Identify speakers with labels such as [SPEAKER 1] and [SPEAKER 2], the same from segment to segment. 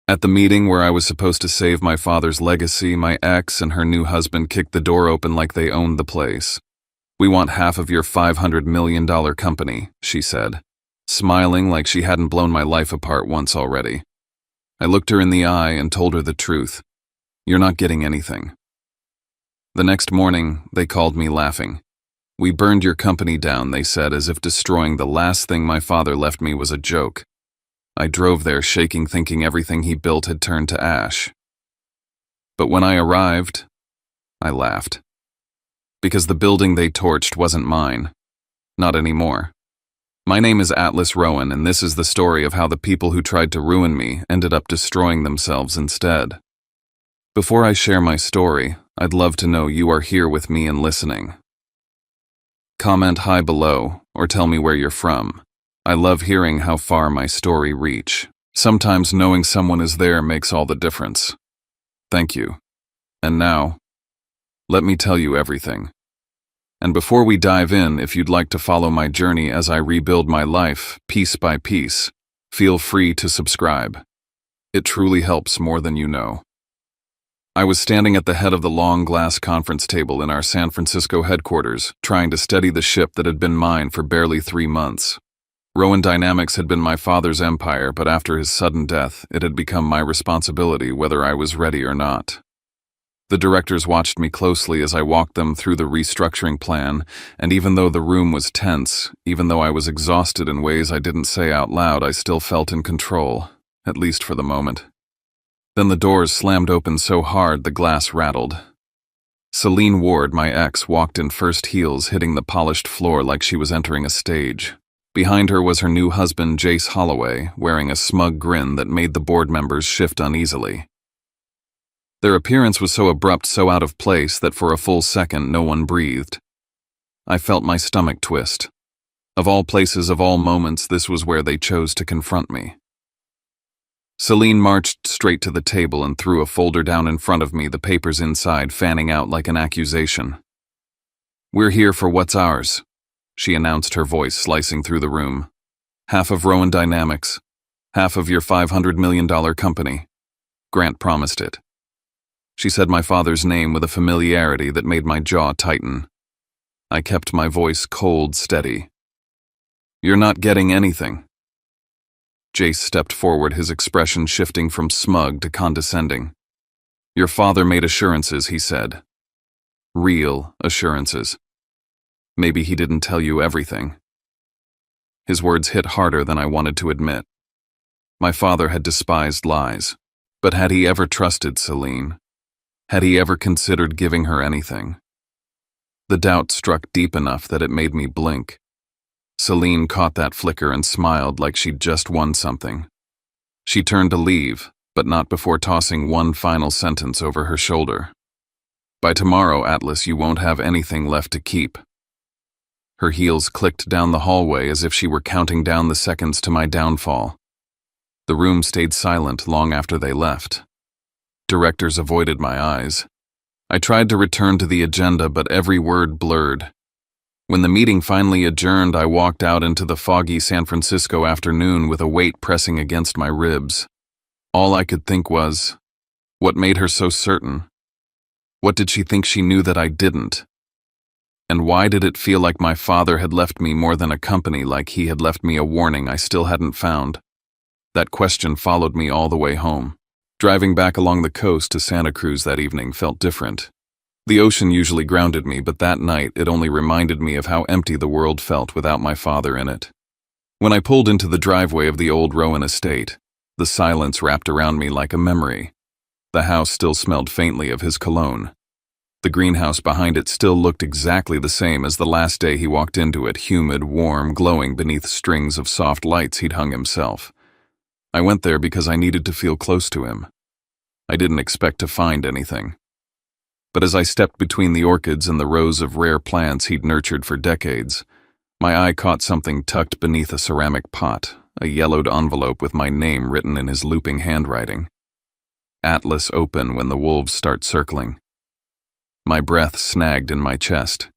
[SPEAKER 1] At the meeting where I was supposed to save my father's legacy, my ex and her new husband kicked the door open like they owned the place. "We want half of your $500 million company," she said, smiling like she hadn't blown my life apart once already. I looked her in the eye and told her the truth. "You're not getting anything." The next morning, they called me laughing. "We burned your company down," they said, as if destroying the last thing my father left me was a joke. I drove there shaking, thinking everything he built had turned to ash. But when I arrived, I laughed. Because the building they torched wasn't mine. Not anymore. My name is Atlas Rowan, and this is the story of how the people who tried to ruin me ended up destroying themselves instead. Before I share my story, I'd love to know you are here with me and listening. Comment hi below, or tell me where you're from. I love hearing how far my story reach. Sometimes knowing someone is there makes all the difference. Thank you. And now, let me tell you everything. And before we dive in, if you'd like to follow my journey as I rebuild my life, piece by piece, feel free to subscribe. It truly helps more than you know. I was standing at the head of the long glass conference table in our San Francisco headquarters, trying to steady the ship that had been mine for barely 3 months. Rowan Dynamics had been my father's empire, but after his sudden death, it had become my responsibility whether I was ready or not. The directors watched me closely as I walked them through the restructuring plan, and even though the room was tense, even though I was exhausted in ways I didn't say out loud, I still felt in control, at least for the moment. Then the doors slammed open so hard the glass rattled. Celine Ward, my ex, walked in first heels, hitting the polished floor like she was entering a stage. Behind her was her new husband, Jace Holloway, wearing a smug grin that made the board members shift uneasily. Their appearance was so abrupt, so out of place, that for a full second no one breathed. I felt my stomach twist. Of all places, of all moments, this was where they chose to confront me. Celine marched straight to the table and threw a folder down in front of me, the papers inside fanning out like an accusation. "We're here for what's ours," she announced, her voice slicing through the room. "Half of Rowan Dynamics. Half of your $500 million company." Grant promised it. She said my father's name with a familiarity that made my jaw tighten. I kept my voice cold, steady. "You're not getting anything." Jace stepped forward, his expression shifting from smug to condescending. "Your father made assurances," he said. "Real assurances. Maybe he didn't tell you everything." His words hit harder than I wanted to admit. My father had despised lies. But had he ever trusted Celine? Had he ever considered giving her anything? The doubt struck deep enough that it made me blink. Celine caught that flicker and smiled like she'd just won something. She turned to leave, but not before tossing one final sentence over her shoulder. "By tomorrow, Atlas, you won't have anything left to keep." Her heels clicked down the hallway as if she were counting down the seconds to my downfall. The room stayed silent long after they left. Directors avoided my eyes. I tried to return to the agenda, but every word blurred. When the meeting finally adjourned, I walked out into the foggy San Francisco afternoon with a weight pressing against my ribs. All I could think was, what made her so certain? What did she think she knew that I didn't? And why did it feel like my father had left me more than a company, like he had left me a warning I still hadn't found? That question followed me all the way home. Driving back along the coast to Santa Cruz that evening felt different. The ocean usually grounded me, but that night it only reminded me of how empty the world felt without my father in it. When I pulled into the driveway of the old Rowan estate, the silence wrapped around me like a memory. The house still smelled faintly of his cologne. The greenhouse behind it still looked exactly the same as the last day he walked into it, humid, warm, glowing beneath strings of soft lights he'd hung himself. I went there because I needed to feel close to him. I didn't expect to find anything. But as I stepped between the orchids and the rows of rare plants he'd nurtured for decades, my eye caught something tucked beneath a ceramic pot, a yellowed envelope with my name written in his looping handwriting. "Atlas open when the wolves start circling." My breath snagged in my chest.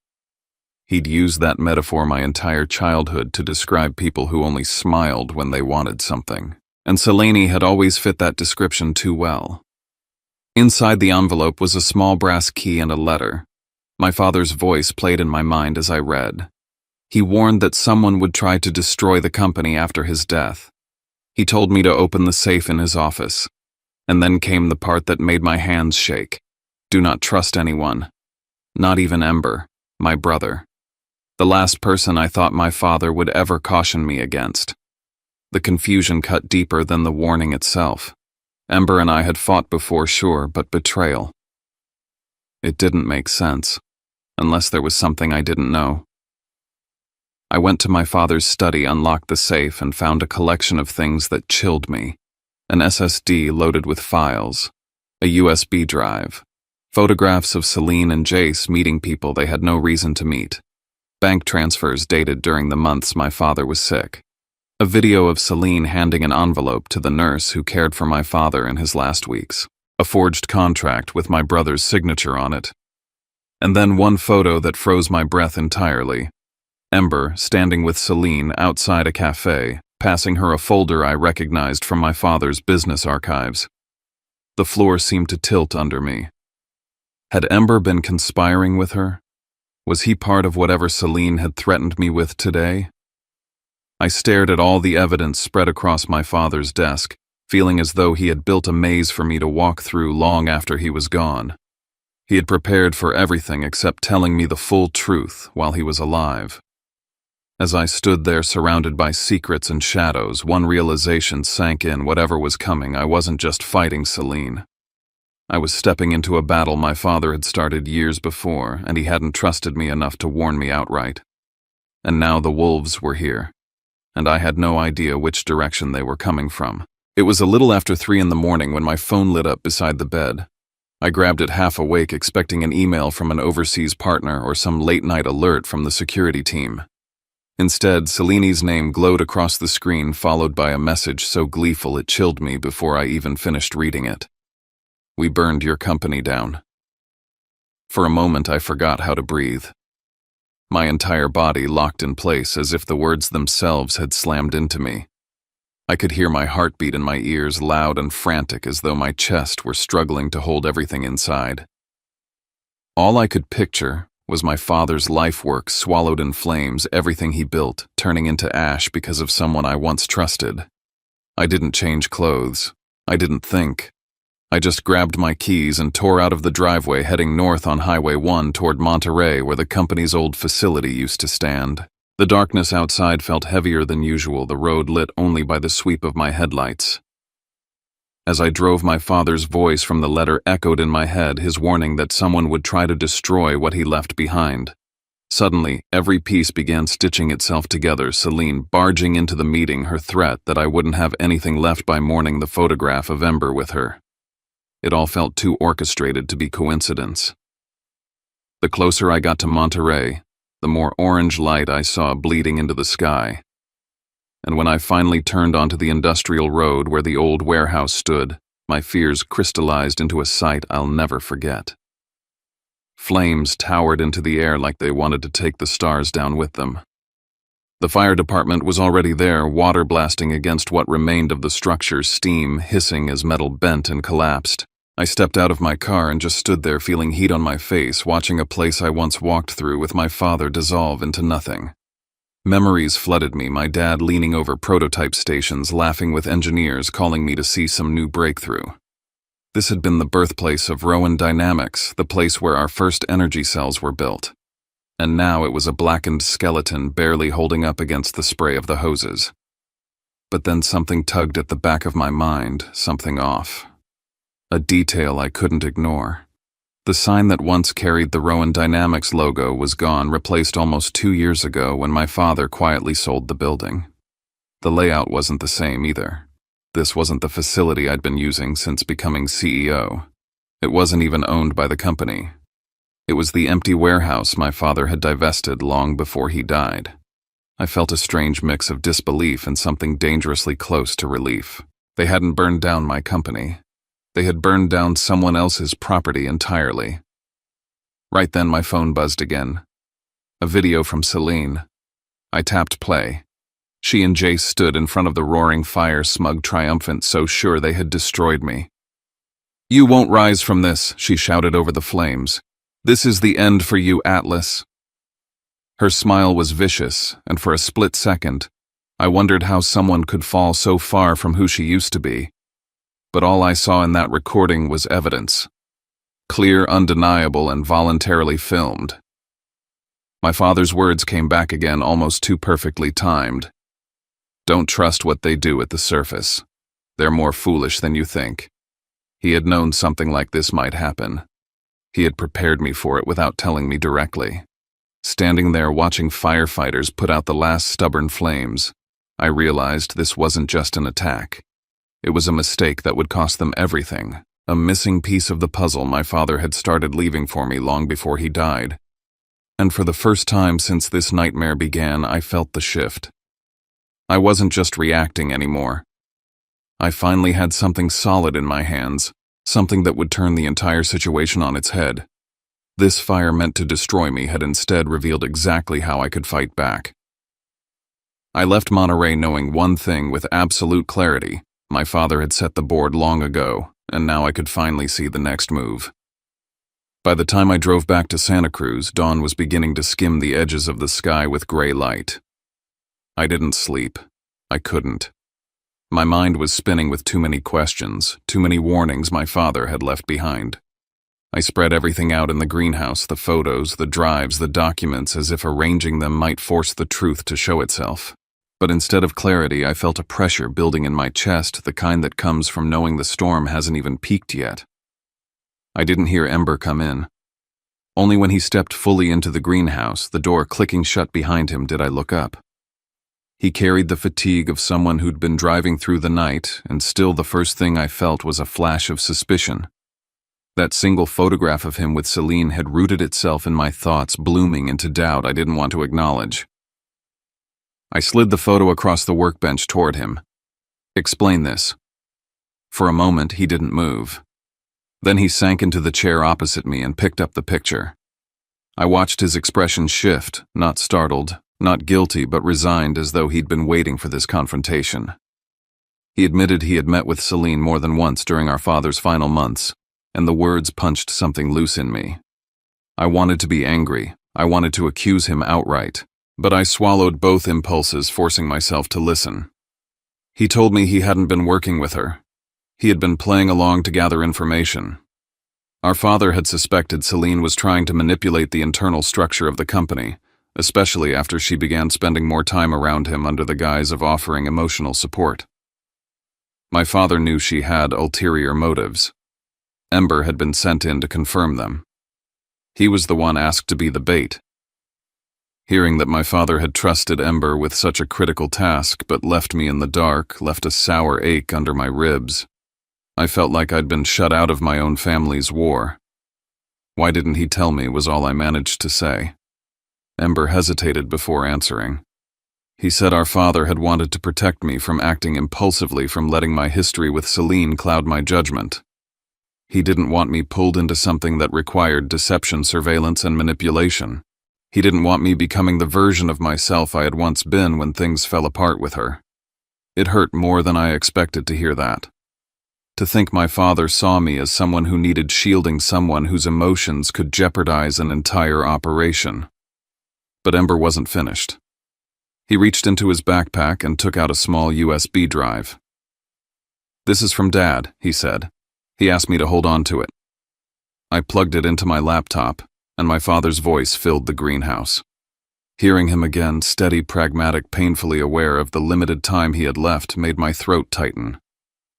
[SPEAKER 1] He'd used that metaphor my entire childhood to describe people who only smiled when they wanted something. and Selene had always fit that description too well. Inside the envelope was a small brass key and a letter. My father's voice played in my mind as I read. He warned that someone would try to destroy the company after his death. He told me to open the safe in his office. And then came the part that made my hands shake. Do not trust anyone. Not even Ember, my brother. The last person I thought my father would ever caution me against. The confusion cut deeper than the warning itself. Ember and I had fought before, sure, but betrayal. It didn't make sense, unless there was something I didn't know. I went to my father's study, unlocked the safe, and found a collection of things that chilled me. An SSD loaded with files, a USB drive, photographs of Selene and Jace meeting people they had no reason to meet, bank transfers dated during the months my father was sick, a video of Selene handing an envelope to the nurse who cared for my father in his last weeks, a forged contract with my brother's signature on it, and then one photo that froze my breath entirely. Ember standing with Selene outside a cafe, passing her a folder I recognized from my father's business archives. The floor seemed to tilt under me. Had Ember been conspiring with her? Was he part of whatever Selene had threatened me with today? I stared at all the evidence spread across my father's desk, feeling as though he had built a maze for me to walk through long after he was gone. He had prepared for everything except telling me the full truth while he was alive. As I stood there surrounded by secrets and shadows, one realization sank in. Whatever was coming, I wasn't just fighting Selene. I was stepping into a battle my father had started years before, and he hadn't trusted me enough to warn me outright. And now the wolves were here, and I had no idea which direction they were coming from. It was a little after 3 in the morning when my phone lit up beside the bed. I grabbed it half awake, expecting an email from an overseas partner or some late-night alert from the security team. Instead, Selene's name glowed across the screen, followed by a message so gleeful it chilled me before I even finished reading it. We burned your company down. For a moment, I forgot how to breathe. My entire body locked in place as if the words themselves had slammed into me. I could hear my heartbeat in my ears, loud and frantic, as though my chest were struggling to hold everything inside. All I could picture was my father's life work swallowed in flames, everything he built turning into ash because of someone I once trusted. I didn't change clothes. I didn't think. I just grabbed my keys and tore out of the driveway, heading north on Highway 1 toward Monterey, where the company's old facility used to stand. The darkness outside felt heavier than usual, the road lit only by the sweep of my headlights. As I drove, my father's voice from the letter echoed in my head, his warning that someone would try to destroy what he left behind. Suddenly, every piece began stitching itself together, Selene barging into the meeting, her threat that I wouldn't have anything left by morning, the photograph of Ember with her. It all felt too orchestrated to be coincidence. The closer I got to Monterey, the more orange light I saw bleeding into the sky. And when I finally turned onto the industrial road where the old warehouse stood, my fears crystallized into a sight I'll never forget. Flames towered into the air like they wanted to take the stars down with them. The fire department was already there, water blasting against what remained of the structure, steam hissing as metal bent and collapsed. I stepped out of my car and just stood there, feeling heat on my face, watching a place I once walked through with my father dissolve into nothing. Memories flooded me, my dad leaning over prototype stations, laughing with engineers, calling me to see some new breakthrough. This had been the birthplace of Rowan Dynamics, the place where our first energy cells were built. And now it was a blackened skeleton barely holding up against the spray of the hoses. But then something tugged at the back of my mind, something off. A detail I couldn't ignore. The sign that once carried the Rowan Dynamics logo was gone, replaced almost 2 years ago when my father quietly sold the building. The layout wasn't the same either. This wasn't the facility I'd been using since becoming CEO. It wasn't even owned by the company. It was the empty warehouse my father had divested long before he died. I felt a strange mix of disbelief and something dangerously close to relief. They hadn't burned down my company. They had burned down someone else's property entirely. Right then, my phone buzzed again. A video from Selene. I tapped play. She and Jace stood in front of the roaring fire, smug, triumphant, so sure they had destroyed me. "You won't rise from this," she shouted over the flames. "This is the end for you, Atlas." Her smile was vicious, and for a split second, I wondered how someone could fall so far from who she used to be. But all I saw in that recording was evidence. Clear, undeniable, and voluntarily filmed. My father's words came back again, almost too perfectly timed. "Don't trust what they do at the surface. They're more foolish than you think." He had known something like this might happen. He had prepared me for it without telling me directly. Standing there watching firefighters put out the last stubborn flames, I realized this wasn't just an attack. It was a mistake that would cost them everything, a missing piece of the puzzle my father had started leaving for me long before he died. And for the first time since this nightmare began, I felt the shift. I wasn't just reacting anymore. I finally had something solid in my hands, something that would turn the entire situation on its head. This fire meant to destroy me had instead revealed exactly how I could fight back. I left Monterey knowing one thing with absolute clarity. My father had set the board long ago, and now I could finally see the next move. By the time I drove back to Santa Cruz, dawn was beginning to skim the edges of the sky with gray light. I didn't sleep. I couldn't. My mind was spinning with too many questions, too many warnings my father had left behind. I spread everything out in the greenhouse, the photos, the drives, the documents, as if arranging them might force the truth to show itself. But instead of clarity, I felt a pressure building in my chest, the kind that comes from knowing the storm hasn't even peaked yet. I didn't hear Ember come in. Only when he stepped fully into the greenhouse, the door clicking shut behind him, did I look up. He carried the fatigue of someone who'd been driving through the night, and still the first thing I felt was a flash of suspicion. That single photograph of him with Celine had rooted itself in my thoughts, blooming into doubt I didn't want to acknowledge. I slid the photo across the workbench toward him. "Explain this." For a moment, he didn't move. Then he sank into the chair opposite me and picked up the picture. I watched his expression shift, not startled, not guilty, but resigned, as though he'd been waiting for this confrontation. He admitted he had met with Celine more than once during our father's final months, and the words punched something loose in me. I wanted to be angry. I wanted to accuse him outright. But I swallowed both impulses, forcing myself to listen. He told me he hadn't been working with her. He had been playing along to gather information. Our father had suspected Celine was trying to manipulate the internal structure of the company, especially after she began spending more time around him under the guise of offering emotional support. My father knew she had ulterior motives. Ember had been sent in to confirm them. He was the one asked to be the bait. Hearing that my father had trusted Ember with such a critical task but left me in the dark left a sour ache under my ribs. I felt like I'd been shut out of my own family's war. "Why didn't he tell me?" was all I managed to say. Ember hesitated before answering. He said our father had wanted to protect me from acting impulsively, from letting my history with Celine cloud my judgment. He didn't want me pulled into something that required deception, surveillance, and manipulation. He didn't want me becoming the version of myself I had once been when things fell apart with her. It hurt more than I expected to hear that. To think my father saw me as someone who needed shielding, someone whose emotions could jeopardize an entire operation. But Ember wasn't finished. He reached into his backpack and took out a small USB drive. "This is from Dad," he said. "He asked me to hold on to it." I plugged it into my laptop, and my father's voice filled the greenhouse. Hearing him again, steady, pragmatic, painfully aware of the limited time he had left, made my throat tighten.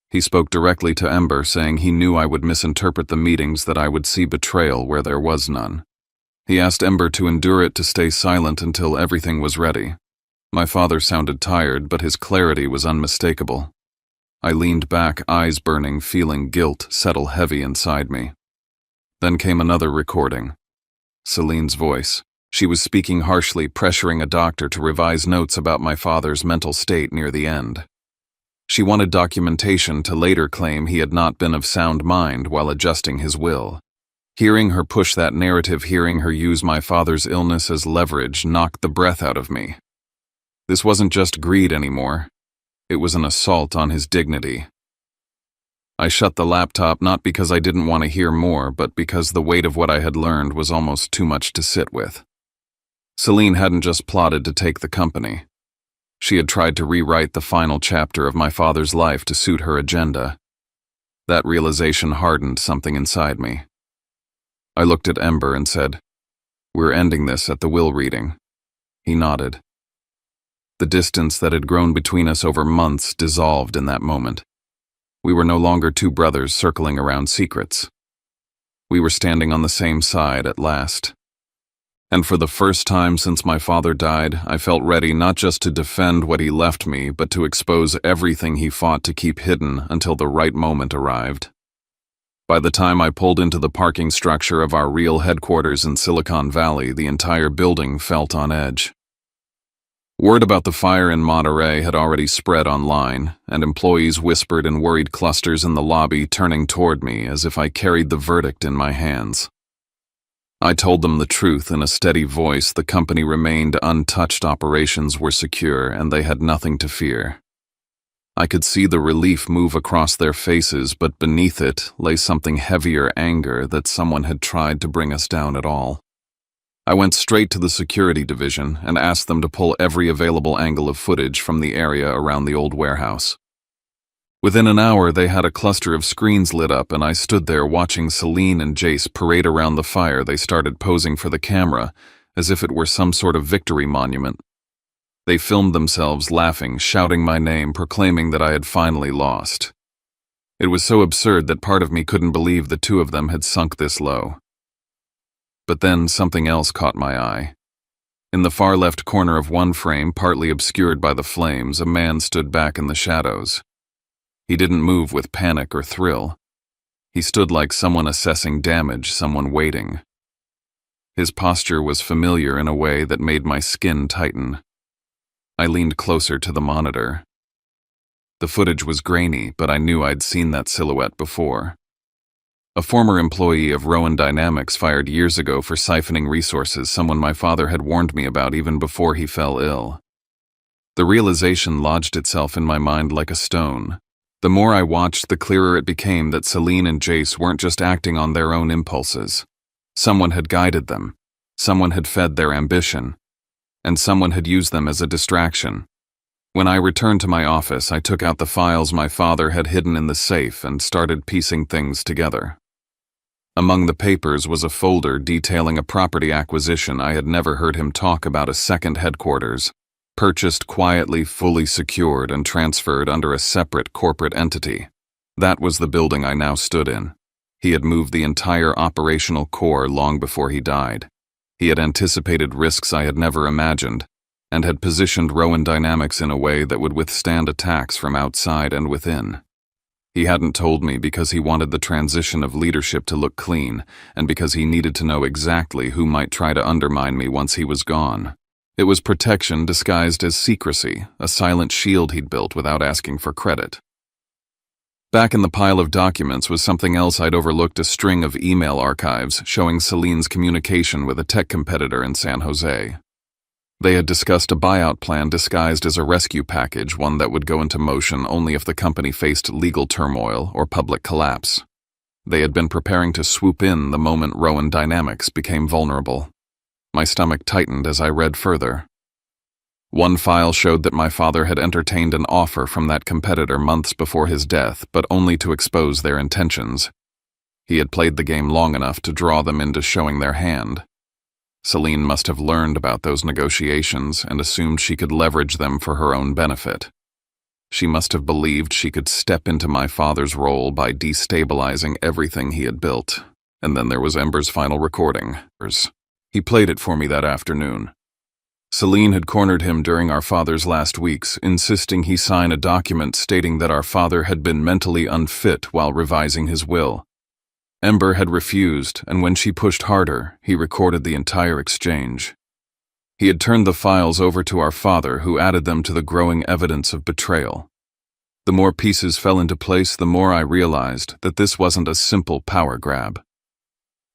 [SPEAKER 1] He spoke directly to Ember, saying he knew I would misinterpret the meetings, that I would see betrayal where there was none. He asked Ember to endure it, to stay silent until everything was ready. My father sounded tired, but his clarity was unmistakable. I leaned back, eyes burning, feeling guilt settle heavy inside me. Then came another recording. Celine's voice. She was speaking harshly, pressuring a doctor to revise notes about my father's mental state near the end. She wanted documentation to later claim he had not been of sound mind while adjusting his will. Hearing her push that narrative, hearing her use my father's illness as leverage, knocked the breath out of me. This wasn't just greed anymore. It was an assault on his dignity. I shut the laptop not because I didn't want to hear more, but because the weight of what I had learned was almost too much to sit with. Celine hadn't just plotted to take the company. She had tried to rewrite the final chapter of my father's life to suit her agenda. That realization hardened something inside me. I looked at Ember and said, "We're ending this at the will reading." He nodded. The distance that had grown between us over months dissolved in that moment. We were no longer two brothers circling around secrets. We were standing on the same side at last. And for the first time since my father died, I felt ready not just to defend what he left me, but to expose everything he fought to keep hidden until the right moment arrived. By the time I pulled into the parking structure of our real headquarters in Silicon Valley, the entire building felt on edge. Word about the fire in Monterey had already spread online, and employees whispered in worried clusters in the lobby, turning toward me as if I carried the verdict in my hands. I told them the truth in a steady voice. The company remained untouched, operations were secure, and they had nothing to fear. I could see the relief move across their faces, but beneath it lay something heavier: anger that someone had tried to bring us down at all. I went straight to the security division and asked them to pull every available angle of footage from the area around the old warehouse. Within an hour, they had a cluster of screens lit up, and I stood there watching Celine and Jace parade around the fire. They started posing for the camera, as if it were some sort of victory monument. They filmed themselves laughing, shouting my name, proclaiming that I had finally lost. It was so absurd that part of me couldn't believe the two of them had sunk this low. But then something else caught my eye. In the far left corner of one frame, partly obscured by the flames, a man stood back in the shadows. He didn't move with panic or thrill. He stood like someone assessing damage, someone waiting. His posture was familiar in a way that made my skin tighten. I leaned closer to the monitor. The footage was grainy, but I knew I'd seen that silhouette before. A former employee of Rowan Dynamics, fired years ago for siphoning resources, someone my father had warned me about even before he fell ill. The realization lodged itself in my mind like a stone. The more I watched, the clearer it became that Celine and Jace weren't just acting on their own impulses. Someone had guided them. Someone had fed their ambition. And someone had used them as a distraction. When I returned to my office, I took out the files my father had hidden in the safe and started piecing things together. Among the papers was a folder detailing a property acquisition. I had never heard him talk about. A second headquarters, purchased quietly, fully secured, and transferred under a separate corporate entity. That was the building I now stood in. He had moved the entire operational core long before he died. He had anticipated risks I had never imagined, and had positioned Rowan Dynamics in a way that would withstand attacks from outside and within. He hadn't told me because he wanted the transition of leadership to look clean, and because he needed to know exactly who might try to undermine me once he was gone. It was protection disguised as secrecy, a silent shield he'd built without asking for credit. Back in the pile of documents was something else I'd overlooked: a string of email archives showing Celine's communication with a tech competitor in San Jose. They had discussed a buyout plan disguised as a rescue package, one that would go into motion only if the company faced legal turmoil or public collapse. They had been preparing to swoop in the moment Rowan Dynamics became vulnerable. My stomach tightened as I read further. One file showed that my father had entertained an offer from that competitor months before his death, but only to expose their intentions. He had played the game long enough to draw them into showing their hand. Celine must have learned about those negotiations and assumed she could leverage them for her own benefit. She must have believed she could step into my father's role by destabilizing everything he had built. And then there was Ember's final recording. He played it for me that afternoon. Celine had cornered him during our father's last weeks, insisting he sign a document stating that our father had been mentally unfit while revising his will. Ember had refused, and when she pushed harder, he recorded the entire exchange. He had turned the files over to our father, who added them to the growing evidence of betrayal. The more pieces fell into place, the more I realized that this wasn't a simple power grab.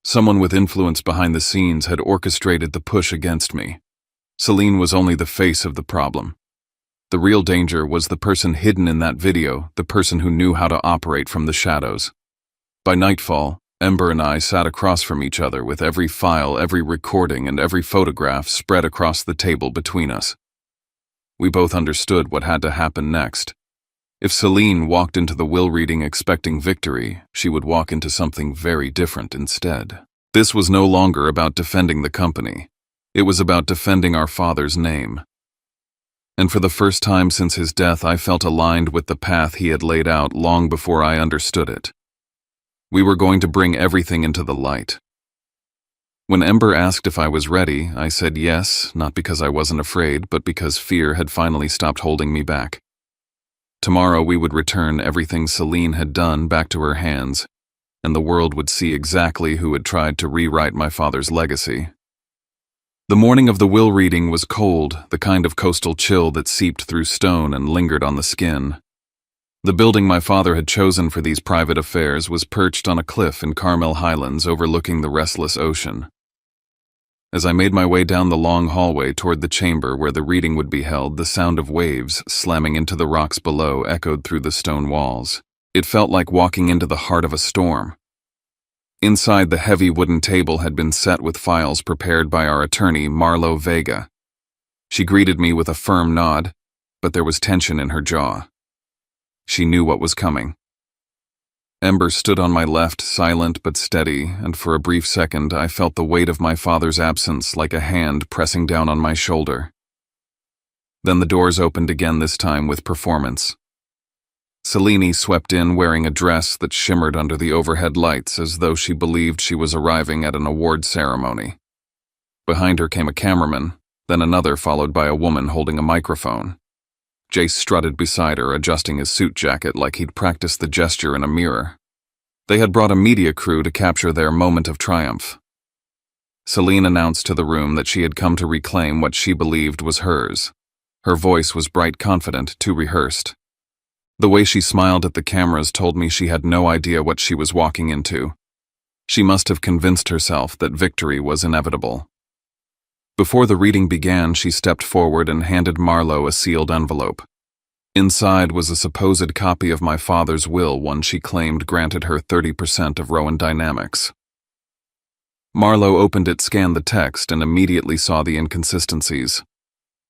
[SPEAKER 1] Someone with influence behind the scenes had orchestrated the push against me. Celine was only the face of the problem. The real danger was the person hidden in that video, the person who knew how to operate from the shadows. By nightfall, Ember and I sat across from each other with every file, every recording, and every photograph spread across the table between us. We both understood what had to happen next. If Celine walked into the will reading expecting victory, she would walk into something very different instead. This was no longer about defending the company. It was about defending our father's name. And for the first time since his death, I felt aligned with the path he had laid out long before I understood it. We were going to bring everything into the light. When Ember asked if I was ready, I said yes, not because I wasn't afraid, but because fear had finally stopped holding me back. Tomorrow we would return everything Celine had done back to her hands, and the world would see exactly who had tried to rewrite my father's legacy. The morning of the will reading was cold, the kind of coastal chill that seeped through stone and lingered on the skin. The building my father had chosen for these private affairs was perched on a cliff in Carmel Highlands overlooking the restless ocean. As I made my way down the long hallway toward the chamber where the reading would be held, the sound of waves slamming into the rocks below echoed through the stone walls. It felt like walking into the heart of a storm. Inside, the heavy wooden table had been set with files prepared by our attorney, Marlo Vega. She greeted me with a firm nod, but there was tension in her jaw. She knew what was coming. Ember stood on my left, silent but steady, and for a brief second I felt the weight of my father's absence like a hand pressing down on my shoulder. Then the doors opened again, this time with performance. Celine swept in wearing a dress that shimmered under the overhead lights as though she believed she was arriving at an award ceremony. Behind her came a cameraman, then another, followed by a woman holding a microphone. Jace strutted beside her, adjusting his suit jacket like he'd practiced the gesture in a mirror. They had brought a media crew to capture their moment of triumph. Celine announced to the room that she had come to reclaim what she believed was hers. Her voice was bright, confident, too rehearsed. The way she smiled at the cameras told me she had no idea what she was walking into. She must have convinced herself that victory was inevitable. Before the reading began, she stepped forward and handed Marlo a sealed envelope. Inside was a supposed copy of my father's will, one she claimed granted her 30% of Rowan Dynamics. Marlo opened it, scanned the text, and immediately saw the inconsistencies.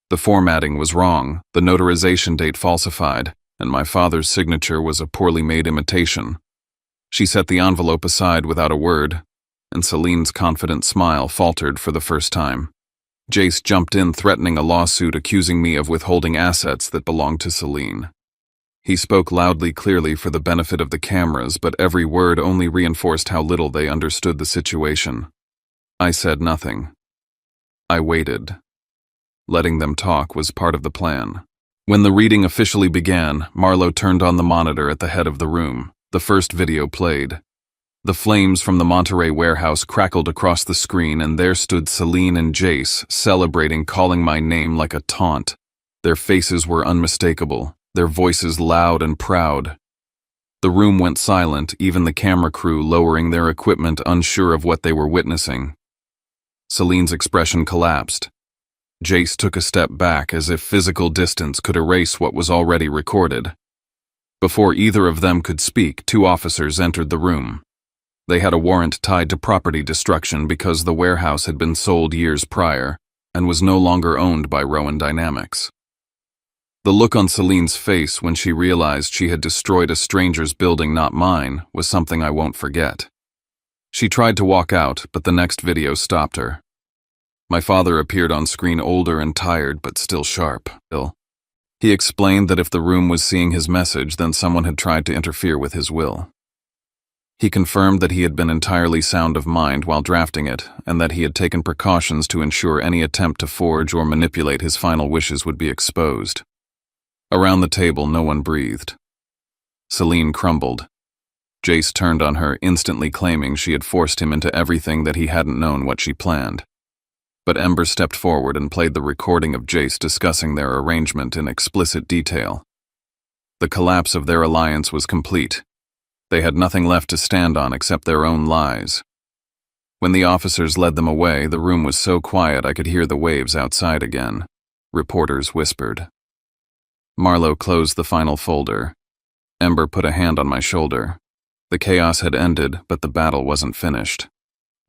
[SPEAKER 1] The formatting was wrong, the notarization date falsified, and my father's signature was a poorly made imitation. She set the envelope aside without a word, and Celine's confident smile faltered for the first time. Jace jumped in, threatening a lawsuit, accusing me of withholding assets that belonged to Celine. He spoke loudly, clearly for the benefit of the cameras, but every word only reinforced how little they understood the situation. I said nothing. I waited. Letting them talk was part of the plan. When the reading officially began, Marlo turned on the monitor at the head of the room. The first video played. The flames from the Monterey warehouse crackled across the screen, and there stood Celine and Jace, celebrating, calling my name like a taunt. Their faces were unmistakable, their voices loud and proud. The room went silent, even the camera crew lowering their equipment, unsure of what they were witnessing. Celine's expression collapsed. Jace took a step back, as if physical distance could erase what was already recorded. Before either of them could speak, two officers entered the room. They had a warrant tied to property destruction because the warehouse had been sold years prior and was no longer owned by Rowan Dynamics. The look on Celine's face when she realized she had destroyed a stranger's building, not mine, was something I won't forget. She tried to walk out, but the next video stopped her. My father appeared on screen, older and tired, but still sharp. He explained that if the room was seeing his message, then someone had tried to interfere with his will. He confirmed that he had been entirely sound of mind while drafting it, and that he had taken precautions to ensure any attempt to forge or manipulate his final wishes would be exposed. Around the table, no one breathed. Celine crumbled. Jace turned on her, instantly claiming she had forced him into everything, that he hadn't known what she planned. But Ember stepped forward and played the recording of Jace discussing their arrangement in explicit detail. The collapse of their alliance was complete. They had nothing left to stand on except their own lies. When the officers led them away, the room was so quiet I could hear the waves outside again. Reporters whispered. Marlowe closed the final folder. Ember put a hand on my shoulder. The chaos had ended, but the battle wasn't finished.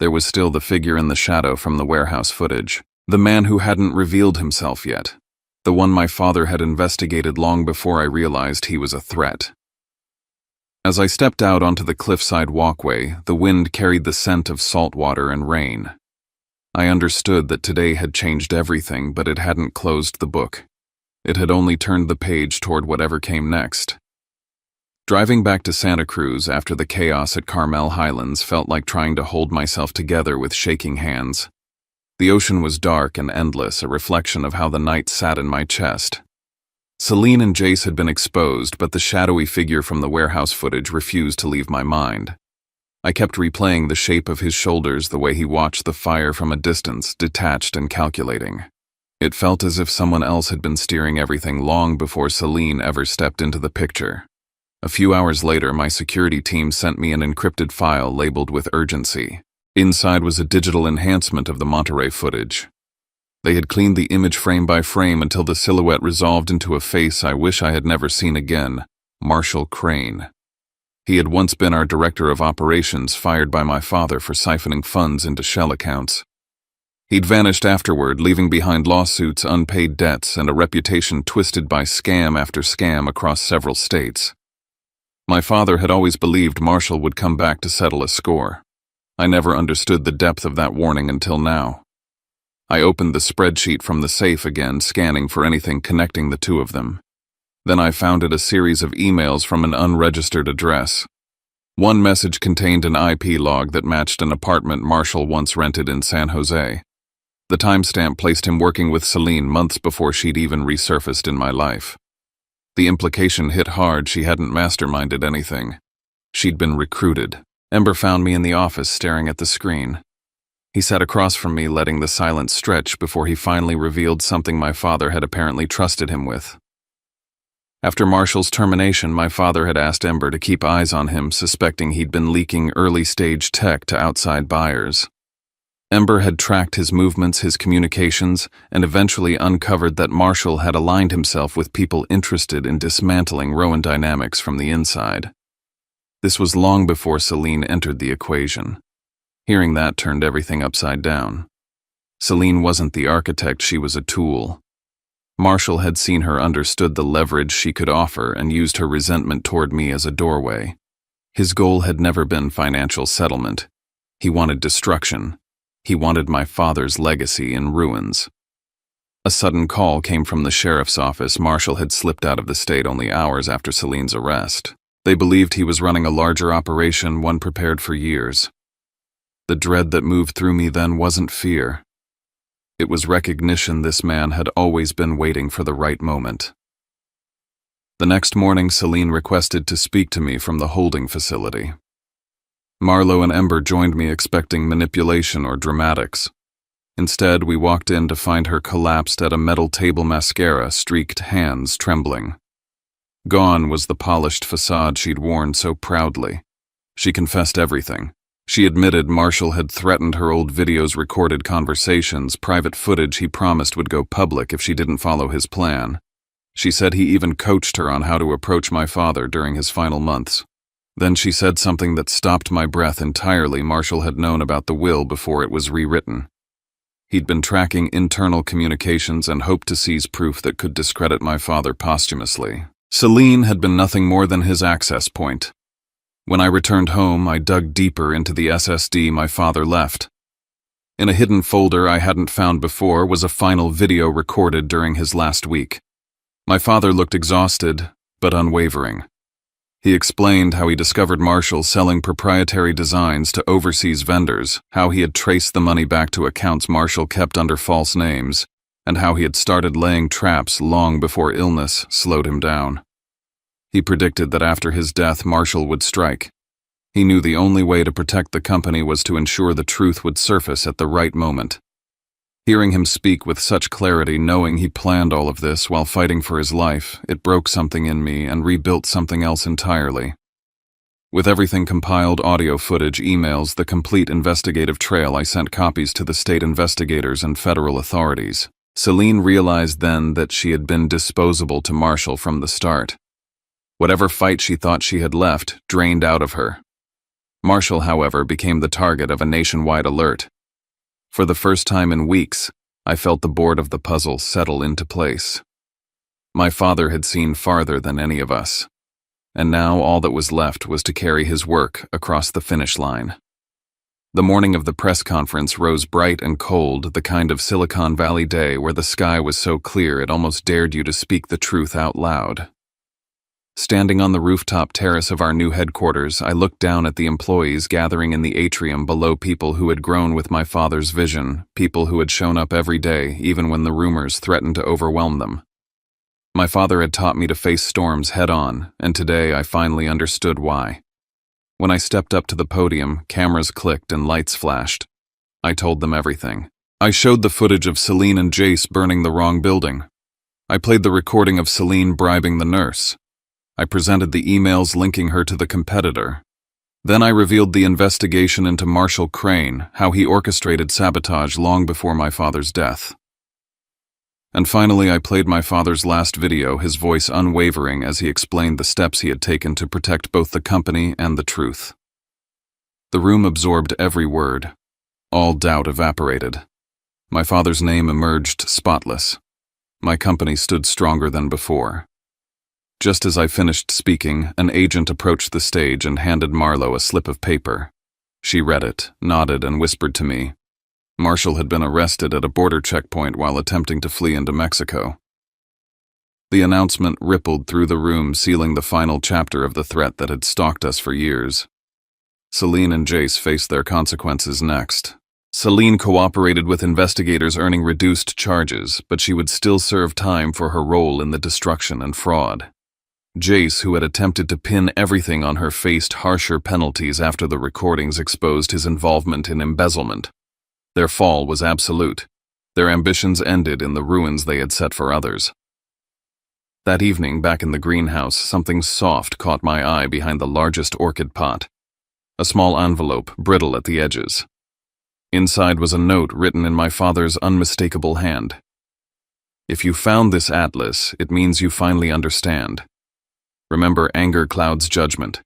[SPEAKER 1] There was still the figure in the shadow from the warehouse footage. The man who hadn't revealed himself yet. The one my father had investigated long before I realized he was a threat. As I stepped out onto the cliffside walkway, the wind carried the scent of salt water and rain. I understood that today had changed everything, but it hadn't closed the book. It had only turned the page toward whatever came next. Driving back to Santa Cruz after the chaos at Carmel Highlands felt like trying to hold myself together with shaking hands. The ocean was dark and endless, a reflection of how the night sat in my chest. Celine and Jace had been exposed, but the shadowy figure from the warehouse footage refused to leave my mind. I kept replaying the shape of his shoulders, the way he watched the fire from a distance, detached and calculating. It felt as if someone else had been steering everything long before Celine ever stepped into the picture. A few hours later, my security team sent me an encrypted file labeled with urgency. Inside was a digital enhancement of the Monterey footage. They had cleaned the image frame by frame until the silhouette resolved into a face I wish I had never seen again, Marshall Crane. He had once been our director of operations, fired by my father for siphoning funds into shell accounts. He'd vanished afterward, leaving behind lawsuits, unpaid debts, and a reputation twisted by scam after scam across several states. My father had always believed Marshall would come back to settle a score. I never understood the depth of that warning until now. I opened the spreadsheet from the safe again, scanning for anything connecting the two of them. Then I found it a series of emails from an unregistered address. One message contained an IP log that matched an apartment Marshall once rented in San Jose. The timestamp placed him working with Celine months before she'd even resurfaced in my life. The implication hit hard. She hadn't masterminded anything. She'd been recruited. Ember found me in the office staring at the screen. He sat across from me, letting the silence stretch before he finally revealed something my father had apparently trusted him with. After Marshall's termination, my father had asked Ember to keep eyes on him, suspecting he'd been leaking early-stage tech to outside buyers. Ember had tracked his movements, his communications, and eventually uncovered that Marshall had aligned himself with people interested in dismantling Rowan Dynamics from the inside. This was long before Celine entered the equation. Hearing that turned everything upside down. Celine wasn't the architect, she was a tool. Marshall had seen her, understood the leverage she could offer, and used her resentment toward me as a doorway. His goal had never been financial settlement. He wanted destruction. He wanted my father's legacy in ruins. A sudden call came from the sheriff's office. Marshall had slipped out of the state only hours after Celine's arrest. They believed he was running a larger operation, one prepared for years. The dread that moved through me then wasn't fear. It was recognition this man had always been waiting for the right moment. The next morning, Celine requested to speak to me from the holding facility. Marlowe and Ember joined me, expecting manipulation or dramatics. Instead, we walked in to find her collapsed at a metal table, mascara, streaked hands trembling. Gone was the polished facade she'd worn so proudly. She confessed everything. She admitted Marshall had threatened her, old videos, recorded conversations, private footage he promised would go public if she didn't follow his plan. She said he even coached her on how to approach my father during his final months. Then she said something that stopped my breath entirely. Marshall had known about the will before it was rewritten. He'd been tracking internal communications and hoped to seize proof that could discredit my father posthumously. Celine had been nothing more than his access point. When I returned home, I dug deeper into the SSD my father left. In a hidden folder I hadn't found before was a final video recorded during his last week. My father looked exhausted, but unwavering. He explained how he discovered Marshall selling proprietary designs to overseas vendors, how he had traced the money back to accounts Marshall kept under false names, and how he had started laying traps long before illness slowed him down. He predicted that after his death, Marshall would strike. He knew the only way to protect the company was to ensure the truth would surface at the right moment. Hearing him speak with such clarity, knowing he planned all of this while fighting for his life, it broke something in me and rebuilt something else entirely. With everything compiled, audio footage, emails, the complete investigative trail, I sent copies to the state investigators and federal authorities. Celine realized then that she had been disposable to Marshall from the start. Whatever fight she thought she had left drained out of her. Marshall, however, became the target of a nationwide alert. For the first time in weeks, I felt the board of the puzzle settle into place. My father had seen farther than any of us, and now all that was left was to carry his work across the finish line. The morning of the press conference rose bright and cold, the kind of Silicon Valley day where the sky was so clear it almost dared you to speak the truth out loud. Standing on the rooftop terrace of our new headquarters, I looked down at the employees gathering in the atrium below, people who had grown with my father's vision, people who had shown up every day, even when the rumors threatened to overwhelm them. My father had taught me to face storms head-on, and today I finally understood why. When I stepped up to the podium, cameras clicked and lights flashed. I told them everything. I showed the footage of Celine and Jace burning the wrong building. I played the recording of Celine bribing the nurse. I presented the emails linking her to the competitor. Then I revealed the investigation into Marshall Crane, how he orchestrated sabotage long before my father's death. And finally, I played my father's last video, his voice unwavering as he explained the steps he had taken to protect both the company and the truth. The room absorbed every word. All doubt evaporated. My father's name emerged spotless. My company stood stronger than before. Just as I finished speaking, an agent approached the stage and handed Marlo a slip of paper. She read it, nodded, and whispered to me. Marshall had been arrested at a border checkpoint while attempting to flee into Mexico. The announcement rippled through the room, sealing the final chapter of the threat that had stalked us for years. Celine and Jace faced their consequences next. Celine cooperated with investigators, earning reduced charges, but she would still serve time for her role in the destruction and fraud. Jace, who had attempted to pin everything on her, faced harsher penalties after the recordings exposed his involvement in embezzlement. Their fall was absolute. Their ambitions ended in the ruins they had set for others. That evening, back in the greenhouse, something soft caught my eye behind the largest orchid pot. A small envelope, brittle at the edges. Inside was a note written in my father's unmistakable hand. "If you found this atlas, it means you finally understand. Remember, anger clouds judgment.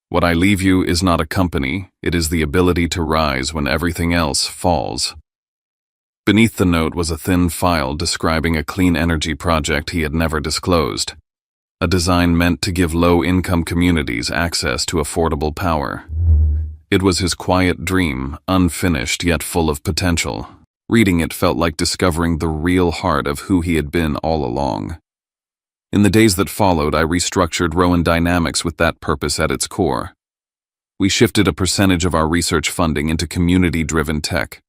[SPEAKER 1] What I leave you is not a company, it is the ability to rise when everything else falls." Beneath the note was a thin file describing a clean energy project he had never disclosed. A design meant to give low-income communities access to affordable power. It was his quiet dream, unfinished yet full of potential. Reading it felt like discovering the real heart of who he had been all along. In the days that followed, I restructured Rowan Dynamics with that purpose at its core. We shifted a percentage of our research funding into community-driven tech.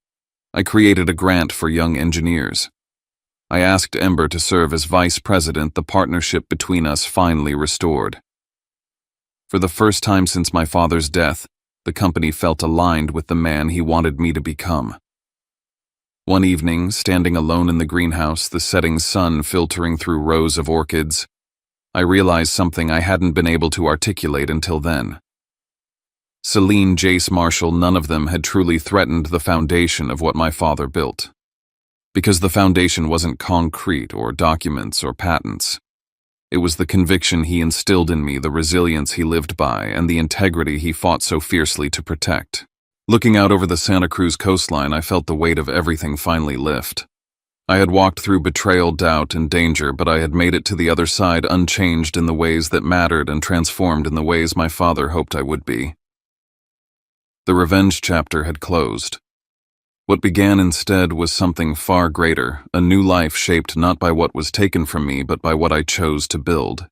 [SPEAKER 1] I created a grant for young engineers. I asked Ember to serve as vice president, the partnership between us finally restored. For the first time since my father's death, the company felt aligned with the man he wanted me to become. One evening, standing alone in the greenhouse, the setting sun filtering through rows of orchids, I realized something I hadn't been able to articulate until then. Celine, Jace, Marshall, none of them had truly threatened the foundation of what my father built. Because the foundation wasn't concrete or documents or patents. It was the conviction he instilled in me, the resilience he lived by, and the integrity he fought so fiercely to protect. Looking out over the Santa Cruz coastline, I felt the weight of everything finally lift. I had walked through betrayal, doubt, and danger, but I had made it to the other side unchanged in the ways that mattered and transformed in the ways my father hoped I would be. The revenge chapter had closed. What began instead was something far greater, a new life shaped not by what was taken from me but by what I chose to build.